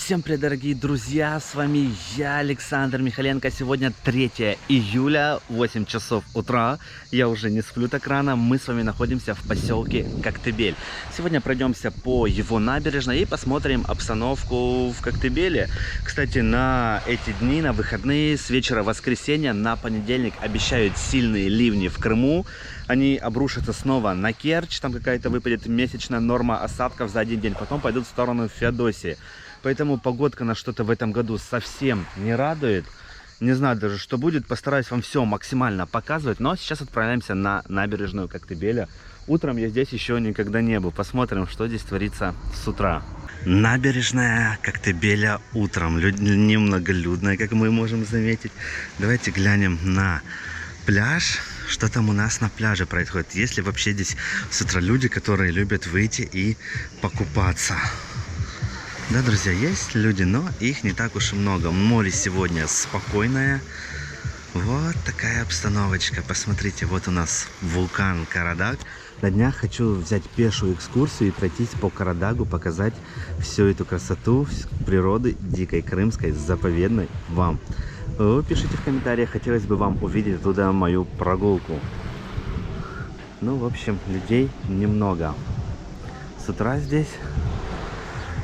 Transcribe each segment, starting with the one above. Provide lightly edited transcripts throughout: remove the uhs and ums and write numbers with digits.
Всем привет, дорогие друзья, с вами я, Александр Михаленко. Сегодня 3 июля, 8 часов утра. Я уже не сплю так рано. Мы с вами находимся в поселке Коктебель. Сегодня пройдемся по его набережной и посмотрим обстановку в Коктебеле. Кстати, на эти дни, на выходные, с вечера воскресенья на понедельник обещают сильные ливни в Крыму. Они обрушатся снова на Керчь, там какая-то выпадет месячная норма осадков за один день. Потом пойдут в сторону Феодосии. Поэтому погодка на что-то в этом году совсем не радует. Не знаю даже, что будет. Постараюсь вам все максимально показывать. Но сейчас отправляемся на набережную Коктебеля. Утром я здесь еще никогда не был. Посмотрим, что здесь творится с утра. Набережная Коктебеля утром. Немноголюдная, как мы можем заметить. Давайте глянем на пляж. Что там у нас на пляже происходит? Есть ли вообще здесь с утра люди, которые любят выйти и покупаться? Да, друзья, есть люди, но их не так уж и много. Море сегодня спокойное. Вот такая обстановочка. Посмотрите, вот у нас вулкан Карадаг. На днях хочу взять пешую экскурсию и пройтись по Карадагу, показать всю эту красоту природы дикой, крымской, заповедной вам. Пишите в комментариях, хотелось бы вам увидеть туда мою прогулку. Ну, в общем, людей немного. С утра здесь...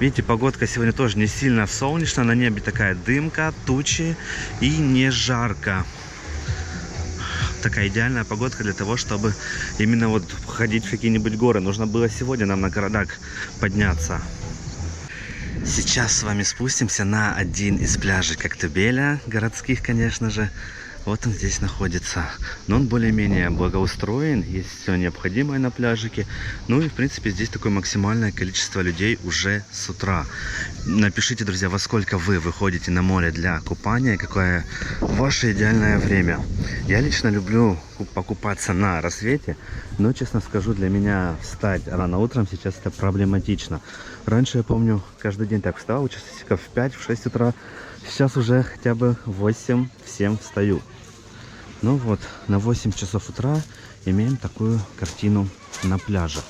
Видите, погодка сегодня тоже не сильно солнечная, на небе такая дымка, тучи и не жарко. Такая идеальная погодка для того, чтобы именно вот ходить в какие-нибудь горы. Нужно было сегодня нам на Карадаг подняться. Сейчас с вами спустимся на один из пляжей Коктебеля, городских, конечно же. Вот он здесь находится. Но он более-менее благоустроен. Есть все необходимое на пляжике. Ну и, в принципе, здесь такое максимальное количество людей уже с утра. Напишите, друзья, во сколько вы выходите на море для купания. Какое ваше идеальное время. Я лично люблю покупаться на рассвете. Но, честно скажу, для меня встать рано утром сейчас это проблематично. Раньше, я помню, каждый день так встал. Часиков в 5-6 утра. Сейчас уже хотя бы в 8-7 встаю. Ну вот, на 8 часов утра имеем такую картину на пляже.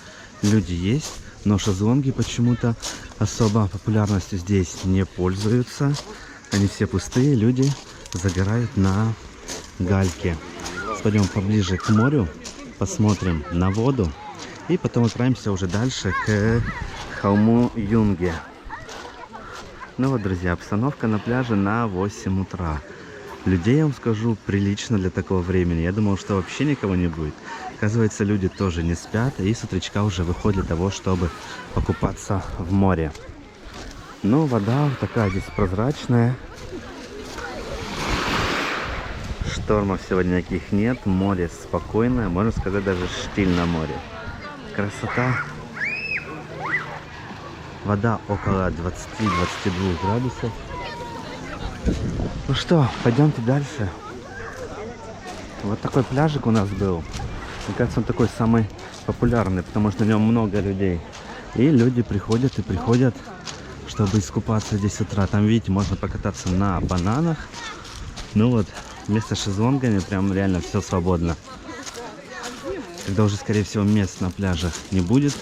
Люди есть, но шезлонги почему-то особо популярностью здесь не пользуются. Они все пустые, люди загорают на гальке. Пойдем поближе к морю, посмотрим на воду. И потом отправимся уже дальше к холму Юнге. Ну вот, друзья, обстановка на пляже на 8 утра. Людей, я вам скажу, прилично для такого времени. Я думал, что вообще никого не будет. Оказывается, люди тоже не спят и с утречка уже выходят для того, чтобы покупаться в море. Ну, вода такая здесь прозрачная. Штормов сегодня никаких нет. Море спокойное. Можно сказать, даже штиль на море. Красота. Вода около 20-22 градусов. Ну что, пойдемте дальше. Вот такой пляжик у нас был. Мне кажется, он такой самый популярный, потому что на нем много людей. И люди приходят и приходят, чтобы искупаться здесь с утра. Там, видите, можно покататься на бананах. Ну вот, вместо шезлонгами прям реально все свободно. Когда уже, скорее всего, мест на пляжах не будет,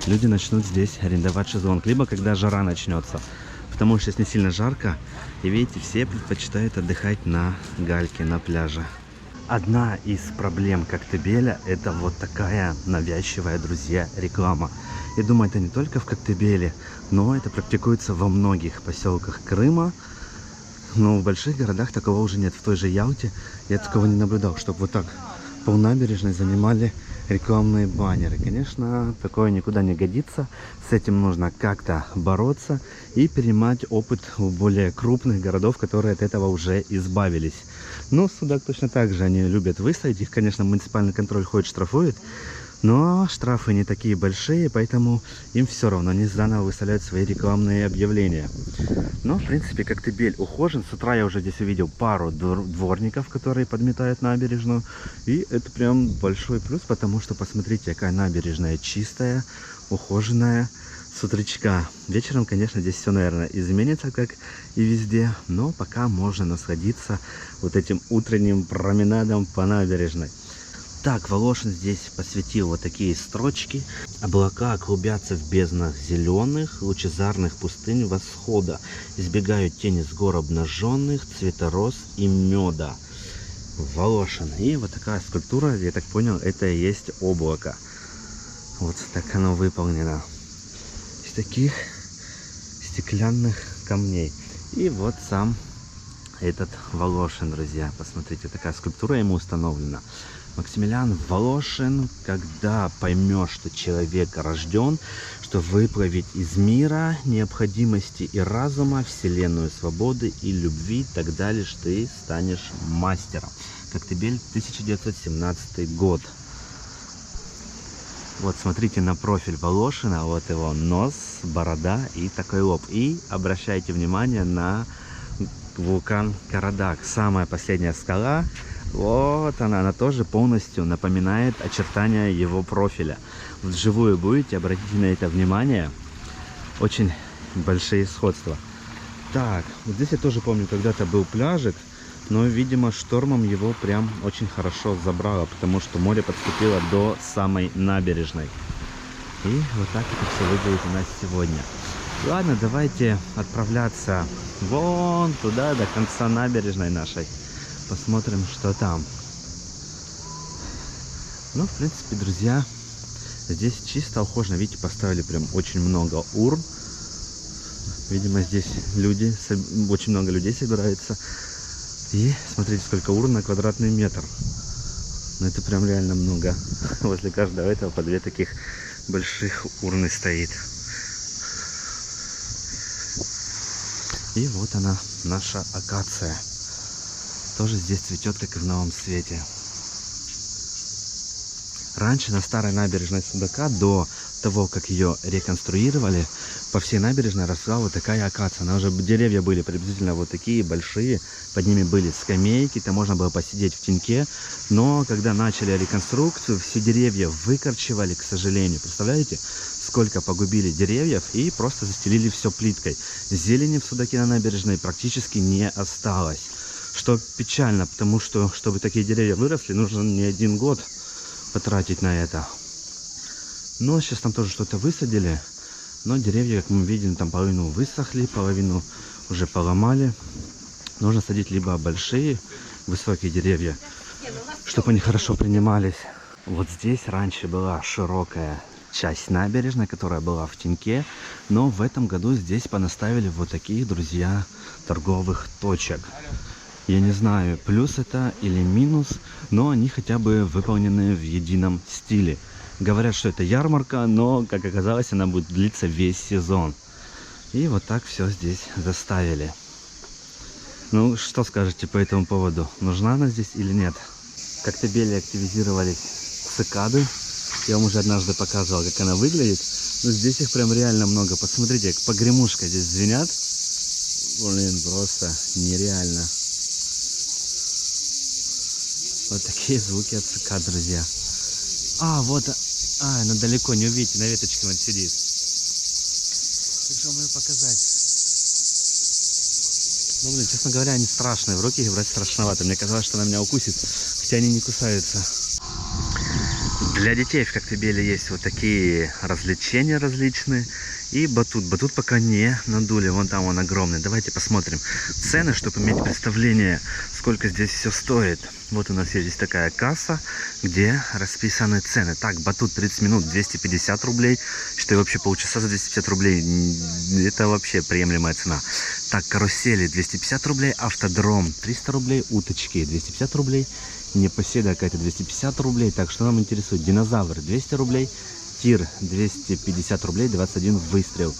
люди начнут здесь арендовать шезлонг. Либо когда жара начнется. Потому что сейчас не сильно жарко. И видите, все предпочитают отдыхать на гальке, на пляже. Одна из проблем Коктебеля — это вот такая навязчивая, друзья, реклама. Я думаю, это не только в Коктебеле, но это практикуется во многих поселках Крыма. Но в больших городах такого уже нет. В той же Ялте я такого не наблюдал, чтобы вот так полнабережной занимали рекламные баннеры. Конечно, такое никуда не годится. С этим нужно как-то бороться и перенимать опыт у более крупных городов, которые от этого уже избавились. Но Судак точно так же они любят выставить. Их, конечно, муниципальный контроль ходит, штрафует. Но штрафы не такие большие, поэтому им все равно. Они заново выставляют свои рекламные объявления. Но, в принципе, Коктебель ухожен. С утра я уже здесь увидел пару дворников, которые подметают набережную. И это прям большой плюс, потому что, посмотрите, какая набережная чистая, ухоженная с утречка. Вечером, конечно, здесь все, наверное, изменится, как и везде. Но пока можно насладиться вот этим утренним променадом по набережной. Так, Волошин здесь посвятил вот такие строчки. Облака клубятся в безднах зеленых, лучезарных пустынь восхода. Избегают тени с гор обнаженных, цвета роз и меда. Волошин. И вот такая скульптура, я так понял, это и есть облако. Вот так оно выполнено. Из таких стеклянных камней. И вот сам этот Волошин, друзья. Посмотрите, такая скульптура ему установлена. Максимилиан Волошин, когда поймешь, что человек рожден, что выплавить из мира необходимости и разума, вселенную свободы и любви, тогда лишь ты станешь мастером. Коктебель, 1917 год. Вот смотрите на профиль Волошина, вот его нос, борода и такой лоб. И обращайте внимание на вулкан Карадак, самая последняя скала. Вот она тоже полностью напоминает очертания его профиля. Вживую будете, обратите на это внимание. Очень большие сходства. Так, вот здесь я тоже помню, когда-то был пляжик, но, видимо, штормом его прям очень хорошо забрало, потому что море подступило до самой набережной. И вот так это все выглядит у нас сегодня. Ладно, давайте отправляться вон туда, до конца набережной нашей. Посмотрим, что там. Ну, в принципе, друзья, здесь чисто ухоженно. Видите, поставили прям очень много урн. Видимо, здесь люди, очень много людей собирается. И смотрите, сколько урн на квадратный метр. Ну, это прям реально много. Возле каждого этого по две таких больших урны стоит. И вот она, наша акация. Тоже здесь цветет, как и в новом свете. Раньше на старой набережной Судака, до того, как ее реконструировали, по всей набережной росла вот такая акация. Она уже, деревья были приблизительно вот такие большие, под ними были скамейки, там можно было посидеть в теньке. Но когда начали реконструкцию, все деревья выкорчевали, к сожалению. Представляете, сколько погубили деревьев, и просто застелили все плиткой. Зелени в Судаке на набережной практически не осталось. Что печально, потому что, чтобы такие деревья выросли, нужно не один год потратить на это. Но сейчас там тоже что-то высадили. Но деревья, как мы видим, там половину высохли, половину уже поломали. Нужно садить либо большие, высокие деревья, чтобы они хорошо принимались. Вот здесь раньше была широкая часть набережной, которая была в теньке. Но в этом году здесь понаставили вот такие, друзья, торговых точек. Я не знаю, плюс это или минус, но они хотя бы выполнены в едином стиле. Говорят, что это ярмарка, но, как оказалось, она будет длиться весь сезон. И вот так все здесь заставили. Ну, что скажете по этому поводу? Нужна она здесь или нет? В Коктебеле активизировались цикады. Я вам уже однажды показывал, как она выглядит. Но здесь их прям реально много. Посмотрите, как погремушка здесь звенят. Блин, просто нереально. Вот такие звуки от цикад, друзья. А, вот, она далеко, не увидите, на веточке он сидит. Как же вам ее показать? Ну, блин, честно говоря, они страшные, в руки их брать страшновато. Мне казалось, что она меня укусит, хотя они не кусаются. Для детей в Коктебеле есть вот такие развлечения различные. И батут. Батут пока не надули. Вон там он огромный. Давайте посмотрим цены, чтобы иметь представление, сколько здесь все стоит. Вот у нас есть здесь такая касса, где расписаны цены. Так, батут 30 минут 250 рублей. Считаю, вообще полчаса за 250 рублей. Это вообще приемлемая цена. Так, карусели 250 рублей. Автодром 300 рублей. Уточки 250 рублей. Непоседа какая-то 250 рублей. Так, что нам интересует? Динозавр 200 рублей. Тир 250 рублей, 21 выстрел.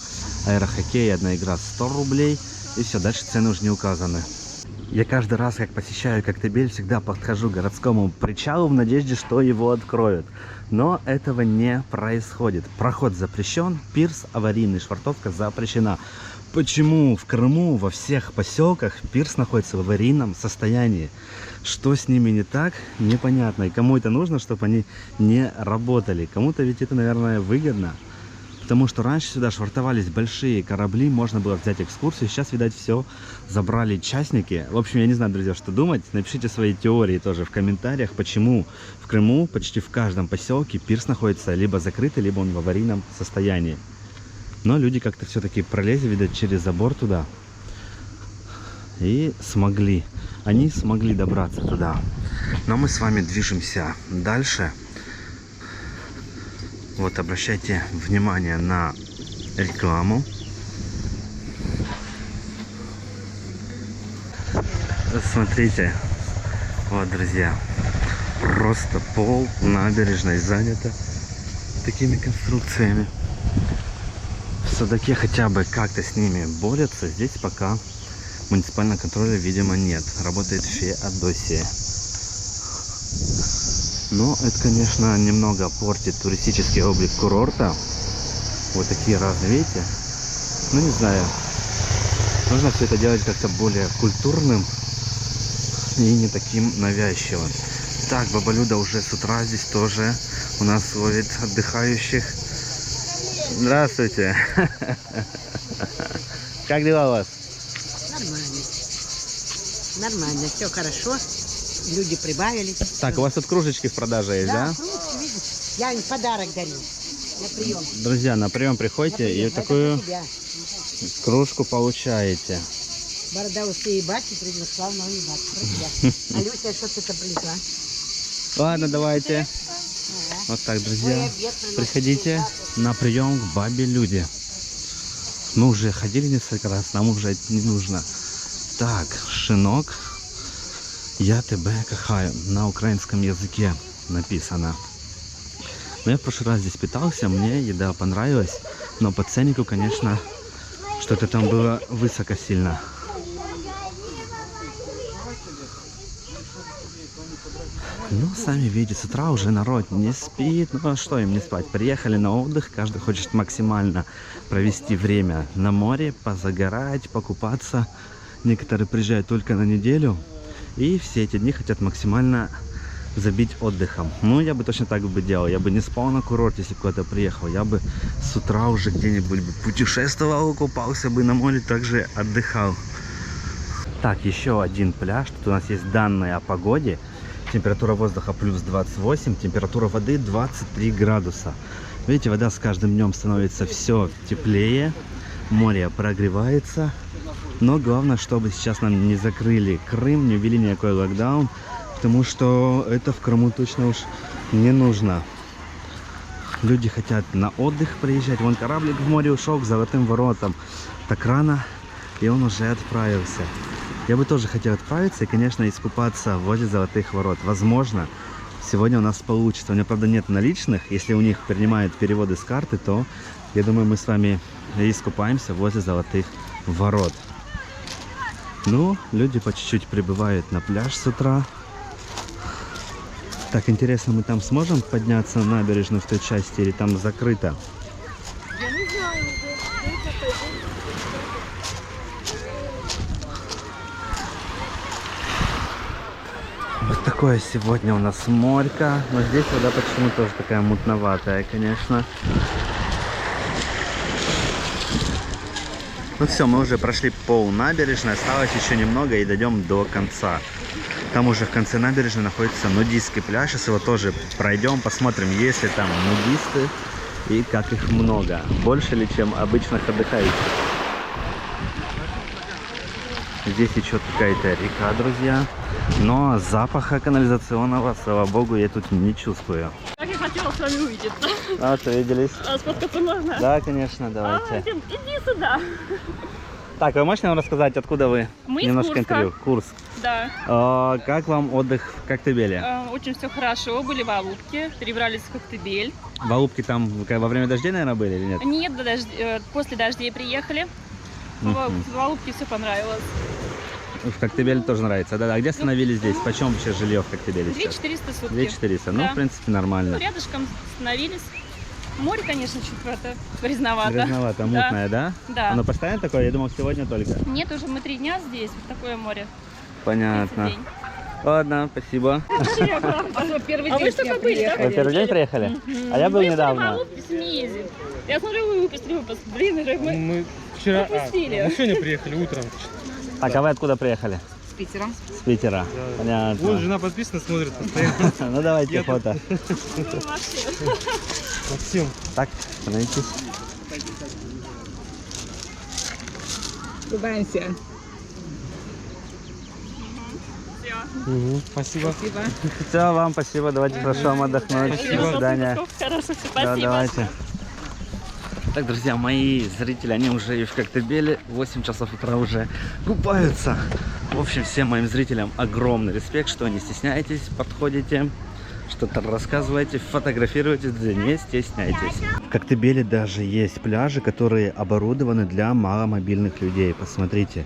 Аэрохоккей, одна игра 100 рублей. И все, дальше цены уже не указаны. Я каждый раз, как посещаю Коктебель, всегда подхожу к городскому причалу в надежде, что его откроют. Но этого не происходит. Проход запрещен, пирс аварийный, швартовка запрещена. Почему в Крыму во всех поселках пирс находится в аварийном состоянии? Что с ними не так, непонятно. И кому это нужно, чтобы они не работали? Кому-то ведь это, наверное, выгодно. Потому что раньше сюда швартовались большие корабли, можно было взять экскурсию. Сейчас, видать, все забрали частники. В общем, я не знаю, друзья, что думать. Напишите свои теории тоже в комментариях, почему в Крыму почти в каждом поселке пирс находится либо закрытый, либо он в аварийном состоянии. Но люди как-то все-таки пролезли, видать, через забор туда. И смогли. Они смогли добраться туда. Но мы с вами движемся дальше. Вот, обращайте внимание на рекламу. Смотрите. Вот, друзья. Просто пол набережной занято такими конструкциями. В Судаке хотя бы как-то с ними борются. Здесь пока муниципального контроля, видимо, нет. Работает Феодосия. Но это, конечно, немного портит туристический облик курорта. Вот такие разные, видите? Ну, не знаю. Нужно все это делать как-то более культурным и не таким навязчивым. Так, Баба Люда уже с утра здесь тоже у нас ловит отдыхающих. Здравствуйте. Как дела у вас? Нормально. Нормально, все хорошо. Люди прибавились. Так, у вас тут кружечки в продаже есть, да? Да, кружки, видишь? Я им подарок дарю на прием. Друзья, на прием приходите и такую кружку получаете. Борода усей и бати, принесла, но не бати. Алюся, что ты-то принесла? Ладно, давайте. Вот так, друзья. Приходите на прием к Бабе Люде. Мы уже ходили несколько раз, нам уже это не нужно. Так, шинок. Я тебя кахаю. На украинском языке написано. Но я в прошлый раз здесь питался, мне еда понравилась. Но по ценнику, конечно, что-то там было высоко сильно. Ну, сами видите, с утра уже народ не спит. Ну, а что им не спать? Приехали на отдых, каждый хочет максимально провести время на море, позагорать, покупаться. Некоторые приезжают только на неделю. И все эти дни хотят максимально забить отдыхом. Ну, я бы точно так бы делал. Я бы не спал на курорте, если куда-то приехал. Я бы с утра уже где-нибудь бы путешествовал, купался бы на море, также отдыхал. Так, еще один пляж. Тут у нас есть данные о погоде. Температура воздуха плюс 28, температура воды 23 градуса. Видите, вода с каждым днем становится все теплее. Море прогревается. Но главное, чтобы сейчас нам не закрыли Крым, не ввели никакой локдаун, потому что это в Крыму точно уж не нужно. Люди хотят на отдых приезжать. Вон кораблик в море ушел к Золотым воротам. Так рано, и он уже отправился. Я бы тоже хотел отправиться и, конечно, искупаться возле Золотых ворот. Возможно, сегодня у нас получится. У меня, правда, нет наличных. Если у них принимают переводы с карты, то, я думаю, мы с вами искупаемся возле Золотых ворот. Ну, люди по чуть-чуть прибывают на пляж с утра. Так, интересно, мы там сможем подняться на набережную в той части или там закрыто? Я не знаю. Вот такое сегодня у нас морька. Но здесь вода почему-то тоже такая мутноватая, конечно. Ну все, мы уже прошли пол набережной, осталось еще немного и дойдем до конца. Там уже в конце набережной находится нудистский пляж, сейчас его тоже пройдем, посмотрим, есть ли там нудисты и как их много. Больше ли, чем обычных отдыхающих. Здесь еще какая-то река, друзья, но запаха канализационного, слава богу, я тут не чувствую. Как я хотела с вами увидеться. А что, виделись? А сфоткаться можно? Да, конечно, давайте. Иди сюда. Так, вы можете нам рассказать, откуда вы? Мы Немножко из Курска. интервью. Курск. Да. Как вам отдых в Коктебеле? Очень все хорошо. Были в Алупке, перебрались в Коктебель. В Алупке там во время дождей, наверное, были или нет? Нет, после дождей приехали. В Алупке все понравилось. В Коктебеле тоже нравится. Да, где остановились здесь? Почем вообще жилье в Коктебеле сейчас? 2400 сутки. 2400. Ну, Да. в принципе, нормально. Ну, рядышком остановились. Море, конечно, чуть грязновато. Грязновато, мутное, да? Да. Оно постоянно такое? Я думал, сегодня только. Нет, уже мы 3 дня здесь. Вот такое море. Понятно. День. Ладно, спасибо. А что, первый А день вы что дня были, да? Вы первый день приехали? А я был Мы в недавно. Голубки снизу. Я смотрю, вы выпустили выпуск. Блин, уже мы... Мы вчера Пропустили. в машине приехали утром. Так, а вы откуда приехали? С Питером. С Питера. Понятно. Вот жена подписана, смотрит постоянно. Ну давайте Я фото. Ну, вообще. Максим. Так, становитесь. Купаемся. Всё. Спасибо. Спасибо. Все, вам спасибо. Давайте хорошо вам отдохнуть. Спасибо. До свидания. Хорошо, Да, спасибо. давайте. Так, друзья, мои зрители, они уже и в Коктебеле, 8 часов утра уже купаются. В общем, всем моим зрителям огромный респект, что не стесняетесь, подходите, что-то рассказываете, фотографируете, да не стесняйтесь. В Коктебеле даже есть пляжи, которые оборудованы для маломобильных людей. Посмотрите.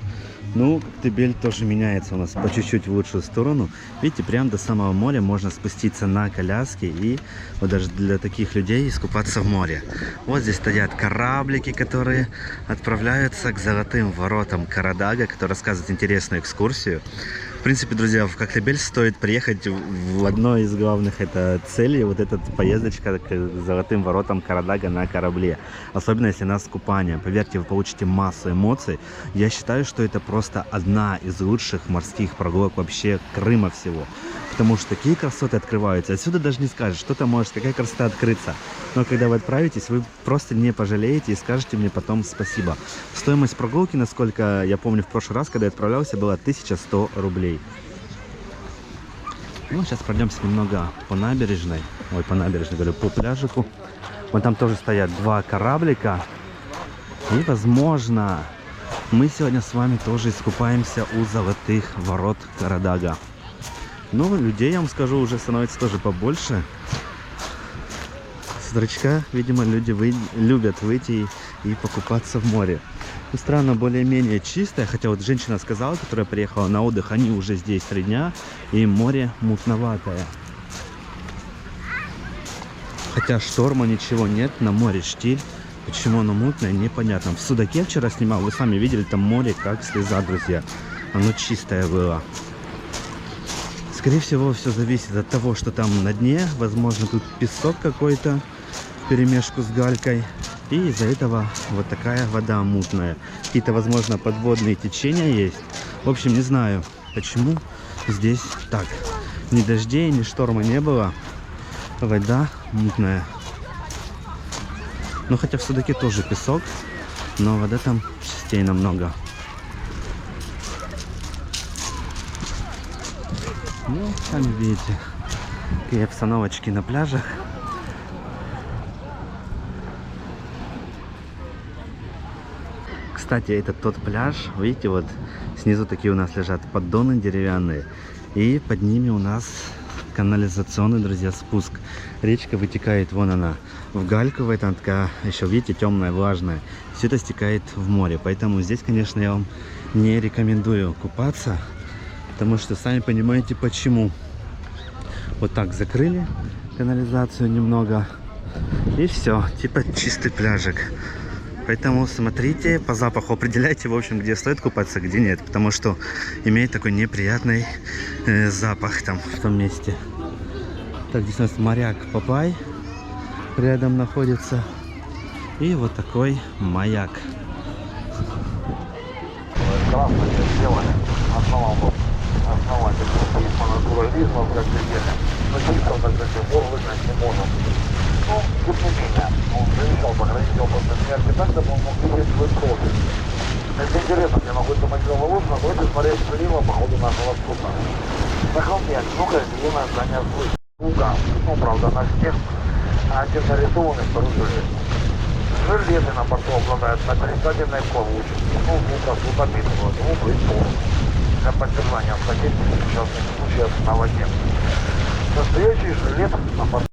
Ну, Коктебель тоже меняется у нас по чуть-чуть в лучшую сторону. Видите, прям до самого моря можно спуститься на коляске и вот даже для таких людей искупаться в море. Вот здесь стоят кораблики, которые отправляются к золотым воротам Карадага, которые рассказывают интересную экскурсию. В принципе, друзья, в Коктебель стоит приехать в одной из главных целей, вот эта поездочка к золотым воротам Карадага на корабле. Особенно если нас с купанием. Поверьте, вы получите массу эмоций. Я считаю, что это просто одна из лучших морских прогулок вообще Крыма всего. Потому что такие красоты открываются. Отсюда даже не скажешь, что там может, какая красота открыться. Но когда вы отправитесь, вы просто не пожалеете и скажете мне потом спасибо. Стоимость прогулки, насколько я помню в прошлый раз, когда я отправлялся, была 1100 рублей. Ну, сейчас пройдемся немного по набережной. Ой, по набережной, говорю, по пляжику. Вон там тоже стоят два кораблика. И, возможно, мы сегодня с вами тоже искупаемся у золотых ворот Карадага. Ну, людей, я вам скажу, уже становится тоже побольше. С Драчка, видимо, люди любят выйти и покупаться в море. Ну, страна более-менее чистая, хотя вот женщина сказала, которая приехала на отдых, они уже здесь 3 дня, и море мутноватое. Хотя шторма ничего нет, на море штиль. Почему оно мутное, непонятно. В Судаке вчера снимал, вы сами видели, там море как слеза, друзья. Оно чистое было. Скорее всего, все зависит от того, что там на дне. Возможно, тут песок какой-то вперемешку с галькой. И из-за этого вот такая вода мутная. Какие-то, возможно, подводные течения есть. В общем, не знаю, почему здесь так. Ни дождей, ни шторма не было. Вода мутная. Ну, хотя в Судаке тоже песок, но вода там чистее намного. Ну, сами видите, какие обстановочки на пляжах. Кстати, это тот пляж, видите, вот снизу такие у нас лежат поддоны деревянные, и под ними у нас канализационный, друзья, спуск. Речка вытекает, вон она, в гальку, там такая, еще, видите, темная, влажная. Все это стекает в море, поэтому здесь, конечно, я вам не рекомендую купаться, потому что сами понимаете, почему. Вот так закрыли канализацию немного, и все, типа чистый пляжик. Поэтому смотрите, по запаху определяйте, в общем, где стоит купаться, где нет. Потому что имеет такой неприятный запах там, в том месте. Так, здесь у нас моряк Папай рядом находится. И вот такой маяк. Здравствуйте, сделали основатель натурализма в Коктебеле. Но чисто так до сих пор вызнать не можем. Ну, тем не менее, он завещал пограничить после смерти так, чтобы он мог видеть свой профиль. Если интересно, где находится могила Лужина, можете смотреть слева по ходу нашего судна. На холме одинокое зеленое здание слуга. Ну, правда, на всех один нарисованный снаружи. Железы на борту обладают отрицательной плавучестью. Ну, звука судомитного, его притор. Для поддержания статистики несчастных случаев на воде. Настоящий жилет на борту.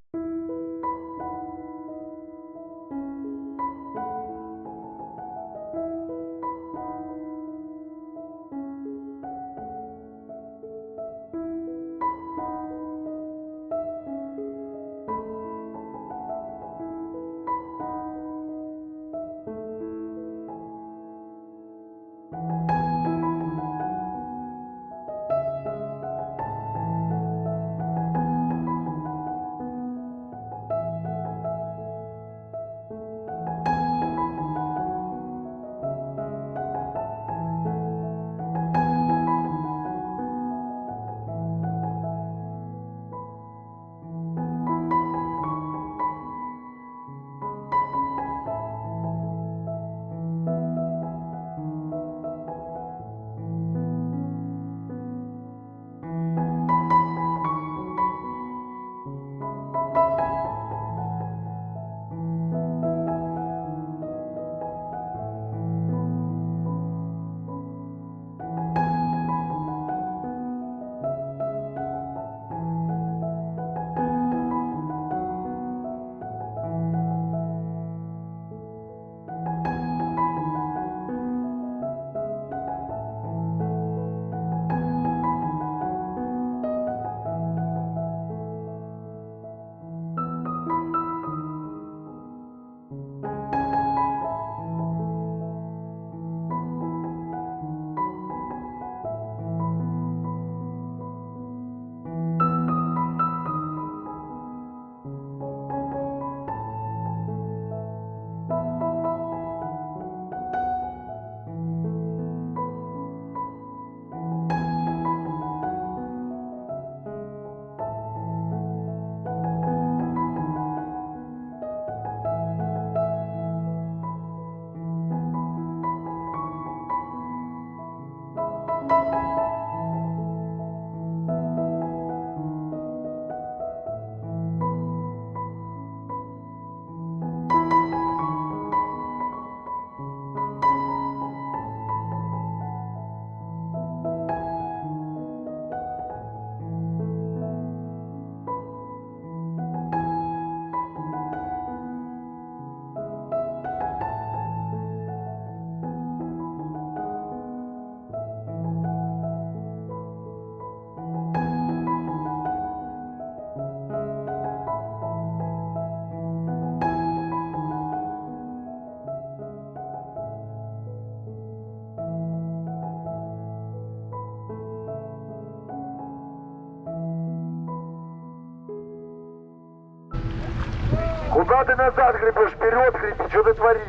Куда ты назад гребешь? Вперед греби, что ты творишь?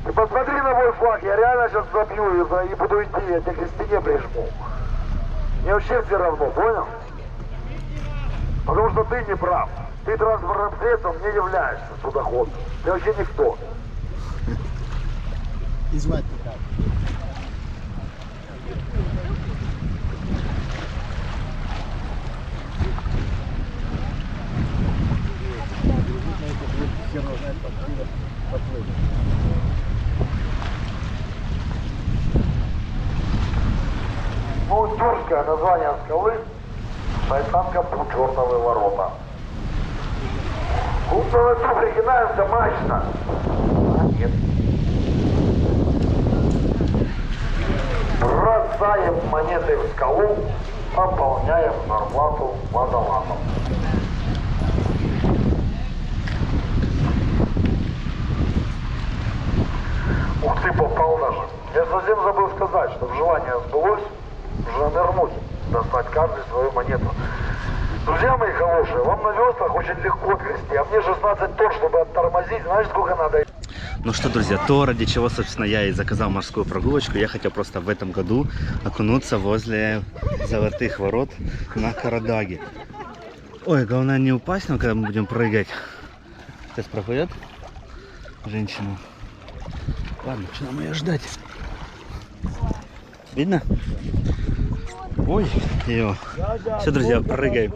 Ты посмотри на мой флаг, я реально сейчас забью и буду идти, я тебя к стене прижму. Мне вообще все равно, понял? Потому что ты не прав. Ты транспортным средством не являешься судоходом. Ты вообще никто. И звать как? Ну, тюркское название скалы. Шайтанка Чертовые ворота. Купленный тут прикидаемся мрачно. А нет. Бросаем монеты в скалу, пополняем зарплату водолазом. Ух ты, попал даже. Я совсем забыл сказать, что желание сбылось, уже нырнуть, достать каждый свою монету. Друзья мои хорошие, вам на веслах очень легко грести, а мне 16 тонн, чтобы оттормозить, знаешь, сколько надо? Ну что, друзья, то, ради чего, собственно, я и заказал морскую прогулочку. Я хотел просто в этом году окунуться возле Золотых ворот на Карадаге. Ой, главное не упасть, но когда мы будем прыгать. Сейчас проходит женщина. Ладно, что нам ее ждать? Видно? Ой, ее. Все, друзья, прыгаем.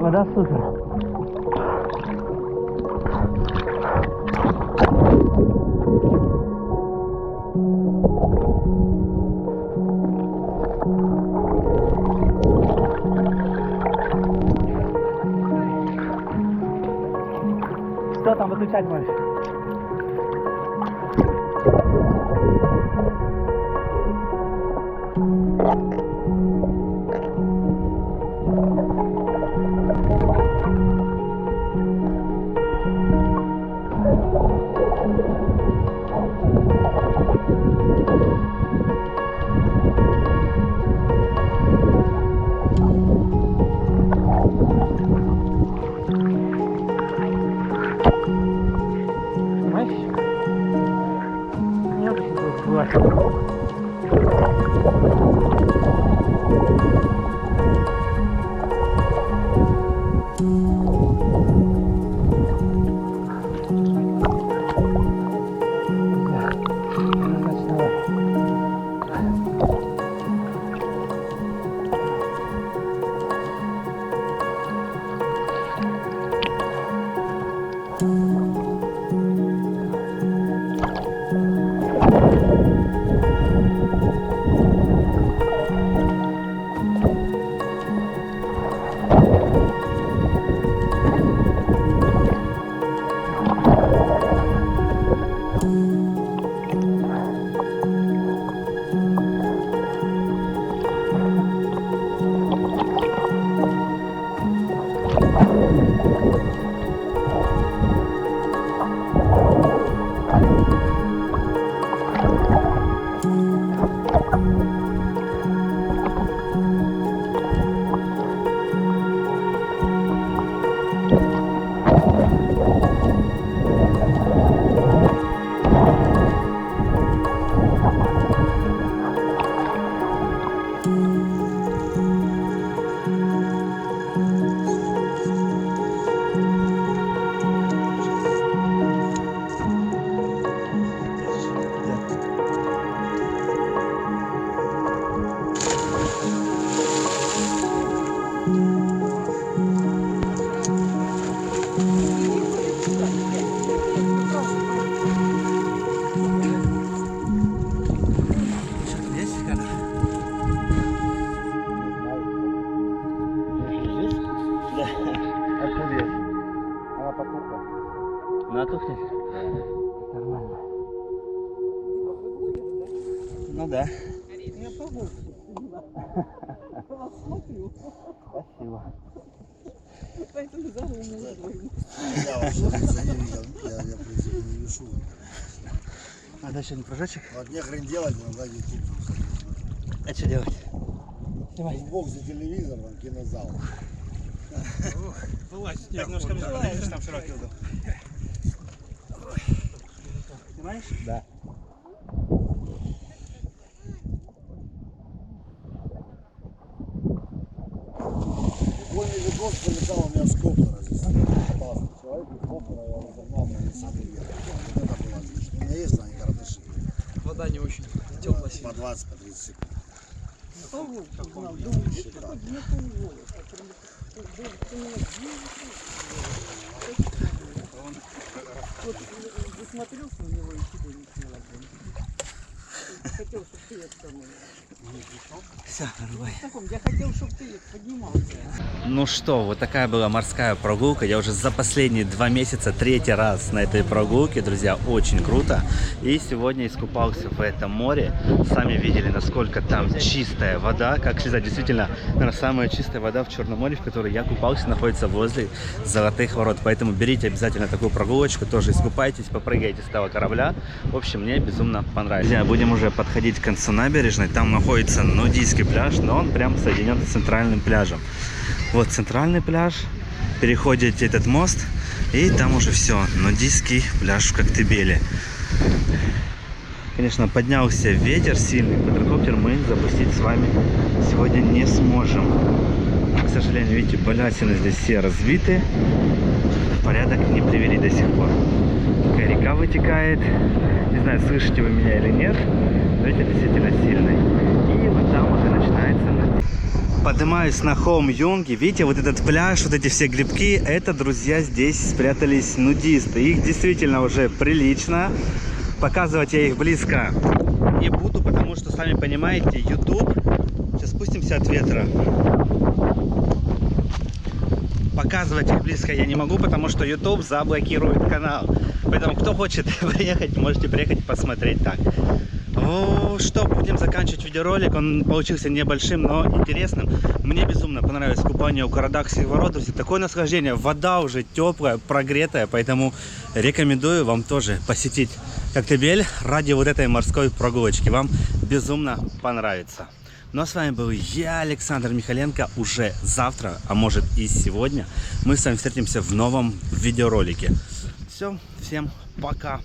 Вода супер. Что там выключать можешь? Она тухнет? Нормально. Ну да. Я погодку. Смотрю. Спасибо. поэтому за уму говорю. Я вообще лица не видел, я в принципе не вешу. А дальше не прожечек? Вот мне хрен делать, надо YouTube. А что делать? Бог за телевизором, кинозал. Так, немножко подойдешь, там широкий угол. Понимаешь? Да. Прикольный видос полетал у меня с коптера здесь. Классный человек, из коптера я разогнал на самый верх. Вот это было отлично. У меня есть знания каратыши. Вода не очень теплая. По 20, по 30 секунд. Засмотрелся на него и тебе не сняла. Хотел, чтобы ты это самое. Все, нарубай. Я хотел, чтобы ты поднимался. Ну что, вот такая была морская прогулка. Я уже за последние 2 месяца 3-й раз на этой прогулке, друзья, очень круто. И сегодня искупался в этом море. Сами видели, насколько там чистая вода. Как сказать, действительно, наверное, самая чистая вода в Черном море, в которой я купался, находится возле Золотых ворот. Поэтому берите обязательно такую прогулочку, тоже искупайтесь, попрыгайте с того корабля. В общем, мне безумно понравилось. Друзья, будем уже подходить к концу набережной. Там находится нудистский пляж, но он прям соединен с центральным пляжем. Вот центральный пляж, переходите этот мост, и там уже все, нудистский пляж в Коктебеле. Конечно, поднялся ветер сильный, квадрокоптер мы запустить с вами сегодня не сможем. К сожалению, видите, балясины здесь все разбиты, в порядок не привели до сих пор. Такая река вытекает, не знаю, слышите вы меня или нет, но ветер действительно сильный. И вот там уже начинается нудизм. Поднимаюсь на холм Юнги. Видите, вот этот пляж, вот эти все грибки, это, друзья, здесь спрятались нудисты. Их действительно уже прилично. Показывать я их близко не буду, потому что, сами понимаете, YouTube... Сейчас спустимся от ветра. Показывать их близко я не могу, потому что YouTube заблокирует канал. Поэтому, кто хочет приехать, можете приехать посмотреть так. Ну что, будем заканчивать видеоролик. Он получился небольшим, но интересным. Мне безумно понравилось купание у Карадахских ворот. Друзья, такое наслаждение. Вода уже теплая, прогретая. Поэтому рекомендую вам тоже посетить Коктебель ради вот этой морской прогулочки. Вам безумно понравится. Ну а с вами был я, Александр Михаленко. Уже завтра, а может и сегодня, мы с вами встретимся в новом видеоролике. Все, всем пока.